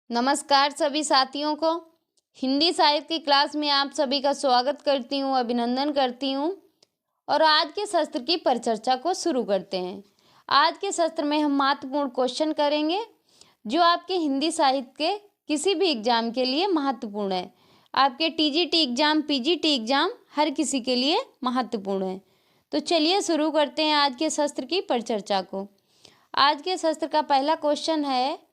नमस्कार सभी साथियों को। हिंदी साहित्य की क्लास में आप सभी का स्वागत करती हूँ, अभिनंदन करती हूँ। और आज के सत्र की परिचर्चा को शुरू करते हैं। आज के सत्र में हम महत्वपूर्ण क्वेश्चन करेंगे जो आपके हिंदी साहित्य के किसी भी एग्जाम के लिए महत्वपूर्ण है। आपके टीजीटी एग्जाम, पीजीटी एग्जाम हर किसी के लिए महत्वपूर्ण है। तो चलिए शुरू करते हैं आज के सत्र की परिचर्चा को। आज के सत्र का पहला क्वेश्चन है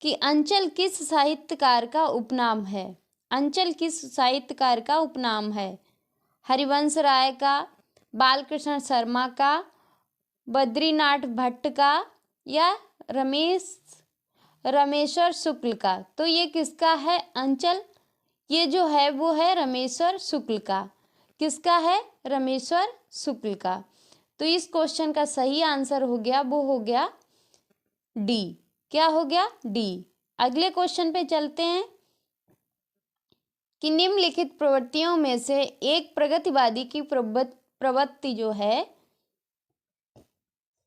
कि अंचल किस साहित्यकार का उपनाम है। अंचल किस साहित्यकार का उपनाम है? हरिवंश राय का, बालकृष्ण शर्मा का, बद्रीनाथ भट्ट का या रमेश्वर शुक्ल का? तो ये किसका है अंचल? ये जो है वो है रमेश्वर शुक्ल का। किसका है? रमेश्वर शुक्ल का। तो इस क्वेश्चन का सही आंसर हो गया, वो हो गया डी। क्या हो गया? डी। अगले क्वेश्चन पे चलते हैं कि निम्नलिखित प्रवृत्तियों में से एक प्रगतिवादी की प्रवृत्ति जो है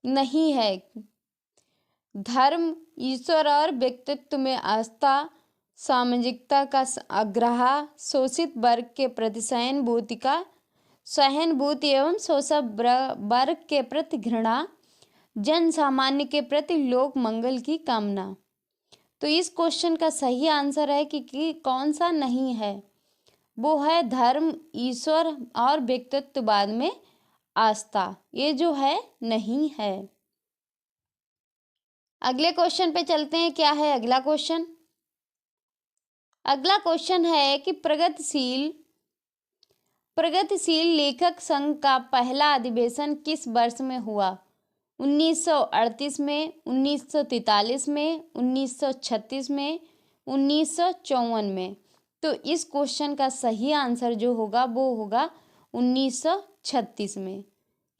नहीं है। धर्म, ईश्वर और व्यक्तित्व में आस्था, सामाजिकता का आग्रह, शोषित वर्ग के प्रति सहानुभूति एवं शोषित वर्ग के प्रति घृणा, जन सामान्य के प्रति लोक मंगल की कामना। तो इस क्वेश्चन का सही आंसर है कि कौन सा नहीं है? वो है धर्म, ईश्वर और व्यक्तित्ववाद में आस्था। ये जो है नहीं है। अगले क्वेश्चन पे चलते हैं। क्या है अगला क्वेश्चन? अगला क्वेश्चन है कि प्रगतिशील लेखक संघ का पहला अधिवेशन किस वर्ष में हुआ? 1938 में, 1943 में, 1936 में, 1954 में। तो इस क्वेश्चन का सही आंसर जो होगा वो होगा 1936 में।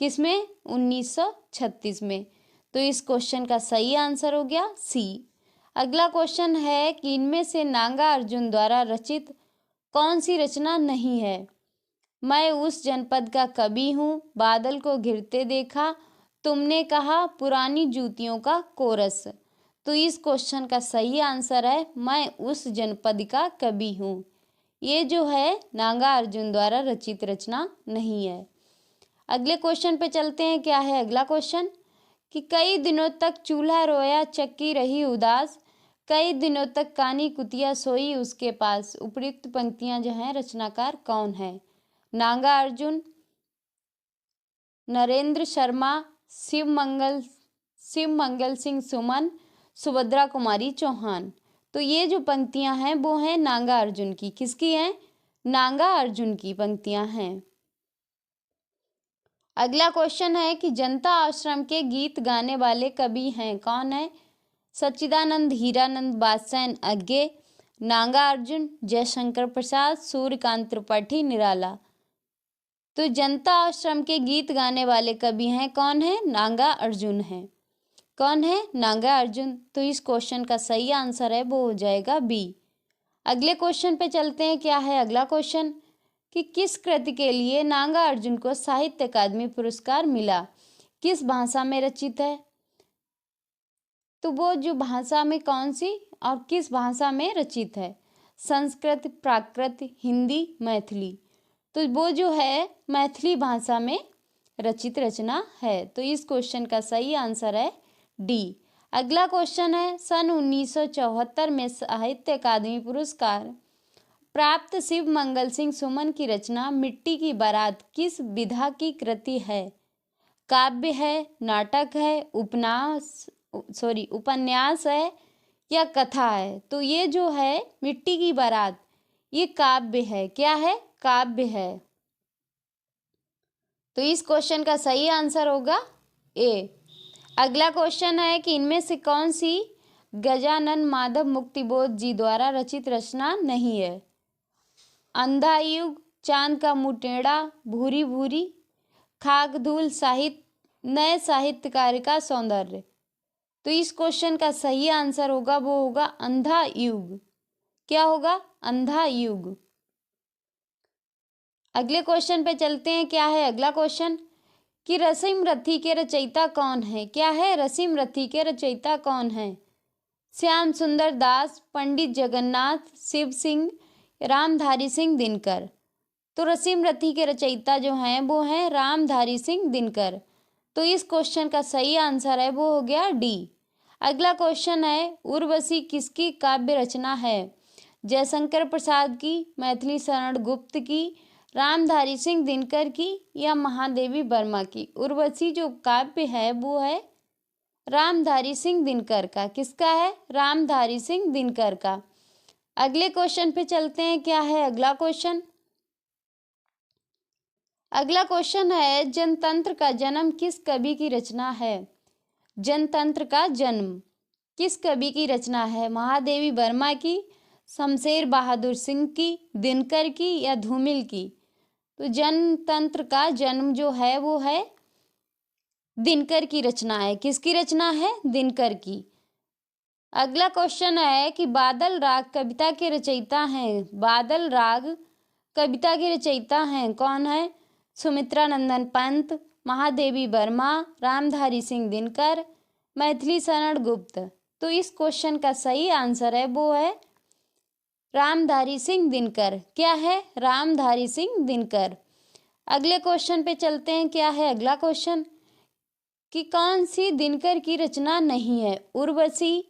किसमें? 1936 में। तो इस क्वेश्चन का सही आंसर हो गया सी। अगला क्वेश्चन है कि इनमें से नागा अर्जुन द्वारा रचित कौन सी रचना नहीं है? मैं उस जनपद का कवि हूँ, बादल को घिरते देखा, तुमने कहा, पुरानी जूतियों का कोरस। तो इस क्वेश्चन का सही आंसर है मैं उस जनपद का कवि हूँ। ये जो है नागा अर्जुन द्वारा रचित रचना नहीं है। अगले क्वेश्चन पे चलते हैं। क्या है अगला क्वेश्चन? कि कई दिनों तक चूल्हा रोया, चक्की रही उदास, कई दिनों तक कानी कुतिया सोई उसके पास। उपयुक्त पंक्तियां जो हैं रचनाकार कौन है? नागा अर्जुन, नरेंद्र शर्मा, शिव मंगल सिंह सुमन, सुभद्रा कुमारी चौहान। तो ये जो पंक्तियां हैं वो हैं नागा अर्जुन की। किसकी हैं? नागा अर्जुन की पंक्तियां हैं। अगला क्वेश्चन है कि जनता आश्रम के गीत गाने वाले कवि हैं कौन है? सच्चिदानंद, हीरानंद, बादशाह अज्ञे, नागा अर्जुन, जयशंकर प्रसाद, सूर्यकांत त्रिपाठी, निराला। तो जनता आश्रम के गीत गाने वाले कवि हैं कौन है? नागा अर्जुन है। कौन है? नागा अर्जुन। तो इस क्वेश्चन का सही आंसर है वो हो जाएगा बी। अगले क्वेश्चन पे चलते हैं। क्या है अगला क्वेश्चन? कि किस कृति के लिए नागा अर्जुन को साहित्य अकादमी पुरस्कार मिला? किस भाषा में रचित है? तो वो जो भाषा में कौन सी और किस भाषा में रचित है? संस्कृत, प्राकृत, हिंदी, मैथिली। तो वो जो है मैथिली भाषा में रचित रचना है। तो इस क्वेश्चन का सही आंसर है डी। अगला क्वेश्चन है सन 1974 में साहित्य अकादमी पुरस्कार प्राप्त शिव मंगल सिंह सुमन की रचना मिट्टी की बारात किस विधा की कृति है? काव्य है, नाटक है, उपन्यास है या कथा है? तो ये जो है मिट्टी की बारात ये काव्य है। क्या है? काव्य है। तो इस क्वेश्चन का सही आंसर होगा ए। अगला क्वेश्चन है कि इनमें से कौन सी गजानन माधव मुक्तिबोध जी द्वारा रचित रचना नहीं है? अंधा युग, चांद का मुंह टेढ़ा, भूरी भूरी, खाक धूल, नए साहित्यकार का सौंदर्य। तो इस क्वेश्चन का सही आंसर होगा वो होगा अंधा युग। क्या होगा? अंधा युग। अगले क्वेश्चन पे चलते हैं। क्या है अगला क्वेश्चन? कि रसीम रथी के रचयिता कौन है? क्या है? रसीम रथी के रचयिता कौन है? श्याम सुंदर दास, पंडित जगन्नाथ, शिव सिंह, रामधारी सिंह दिनकर। तो रसीम रथी के रचयिता जो हैं वो हैं रामधारी सिंह दिनकर। तो इस क्वेश्चन का सही आंसर है वो हो गया डी। अगला क्वेश्चन है, उर्वशी किसकी काव्य रचना है? जयशंकर प्रसाद की, मैथिली शरण गुप्त की, रामधारी सिंह दिनकर की या महादेवी वर्मा की? उर्वशी जो काव्य है वो है रामधारी सिंह दिनकर का। किसका है? रामधारी सिंह दिनकर का। अगले क्वेश्चन पे चलते हैं। क्या है अगला क्वेश्चन? अगला क्वेश्चन है, जनतंत्र का जन्म किस कवि की रचना है? जनतंत्र का जन्म किस कवि की रचना है? महादेवी वर्मा की, शमशेर बहादुर सिंह की, दिनकर की या धूमिल की? तो जनतंत्र का जन्म जो है वो है दिनकर की रचना है। किसकी रचना है? दिनकर की। अगला क्वेश्चन है कि बादल राग कविता के रचयिता हैं। बादल राग कविता के रचयिता हैं कौन है? सुमित्रा नंदन पंत, महादेवी वर्मा, रामधारी सिंह दिनकर, मैथिली शरण गुप्त। तो इस क्वेश्चन का सही आंसर है वो है रामधारी सिंह दिनकर। क्या है? रामधारी सिंह दिनकर। अगले क्वेश्चन पे चलते हैं। क्या है अगला क्वेश्चन? कि कौन सी दिनकर की रचना नहीं है? उर्वशी,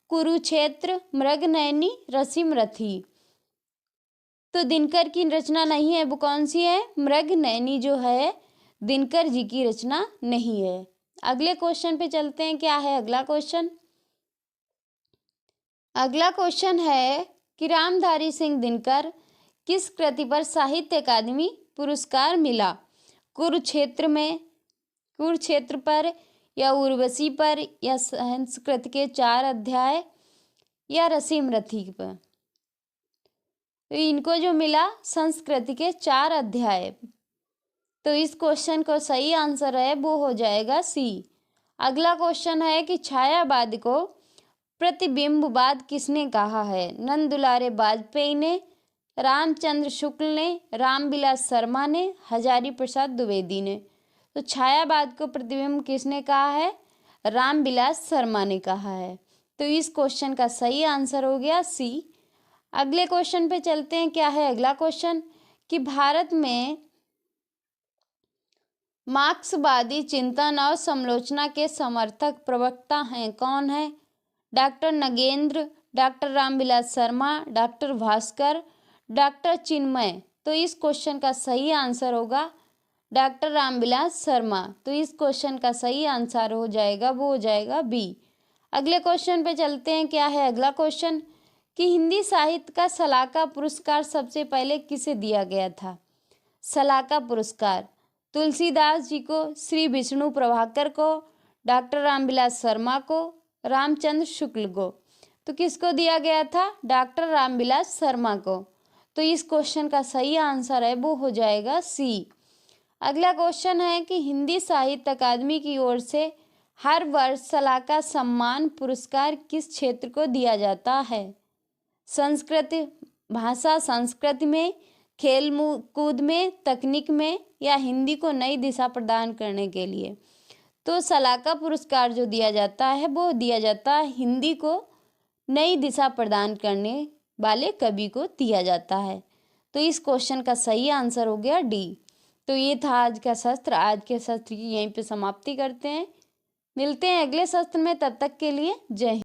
कुरुक्षेत्र, मृगनयनी, रसीम रथी। तो दिनकर की रचना नहीं है वो कौन सी है? मृगनयनी जो है दिनकर जी की रचना नहीं है। अगले क्वेश्चन पे चलते हैं। क्या है अगला क्वेश्चन? अगला क्वेश्चन है कि रामधारी सिंह दिनकर किस कृति पर साहित्य अकादमी पुरस्कार मिला? कुरुक्षेत्र पर या उर्वशी पर या संस्कृत के 4 अध्याय या रसीम रथी पर? तो इनको जो मिला संस्कृत के 4 अध्याय। तो इस क्वेश्चन को सही आंसर है वो हो जाएगा सी। अगला क्वेश्चन है कि छायावाद को प्रतिबिंबवाद किसने कहा है? नंद दुलारे वाजपेयी ने, रामचंद्र शुक्ल ने, रामविलास शर्मा ने, हजारी प्रसाद द्विवेदी ने। तो छायावाद को प्रतिबिंब किसने कहा है? रामविलास शर्मा ने कहा है। तो इस क्वेश्चन का सही आंसर हो गया सी। अगले क्वेश्चन पे चलते हैं। क्या है अगला क्वेश्चन? कि भारत में मार्क्सवादी चिंतन और समालोचना के समर्थक प्रवक्ता हैं कौन है? Doctor Nagendra, doctor Ramvilas Sharma, doctor Bhaskar, doctor Chinmay. तो इस क्वेश्चन का सही आंसर होगा डॉक्टर रामविलास शर्मा। तो इस क्वेश्चन का सही आंसर हो जाएगा वो हो जाएगा बी। अगले क्वेश्चन पे चलते हैं। क्या है अगला क्वेश्चन? कि हिंदी साहित्य का सलाका पुरस्कार सबसे पहले किसे दिया गया था? सलाका पुरस्कार तुलसीदास जी को, श्री विष्णु प्रभाकर को, डॉक्टर रामविलास शर्मा को, रामचंद्र शुक्ल को। तो किसको दिया गया था? डॉक्टर रामविलास शर्मा को। तो इस क्वेश्चन का सही आंसर है वो हो जाएगा सी। अगला क्वेश्चन है कि हिंदी साहित्य अकादमी की ओर से हर वर्ष सलाका सम्मान पुरस्कार किस क्षेत्र को दिया जाता है? संस्कृत भाषा, संस्कृत में, खेल कूद में, तकनीक में या हिंदी को नई दिशा प्रदान करने के लिए? तो सलाका पुरस्कार जो दिया जाता है वो दिया जाता है हिंदी को नई दिशा प्रदान करने वाले कवि को दिया जाता है। तो इस क्वेश्चन का सही आंसर हो गया डी। तो ये था आज का सत्र। आज के सत्र की यहीं पे समाप्ति करते हैं। मिलते हैं अगले सत्र में, तब तक के लिए जय हिंद।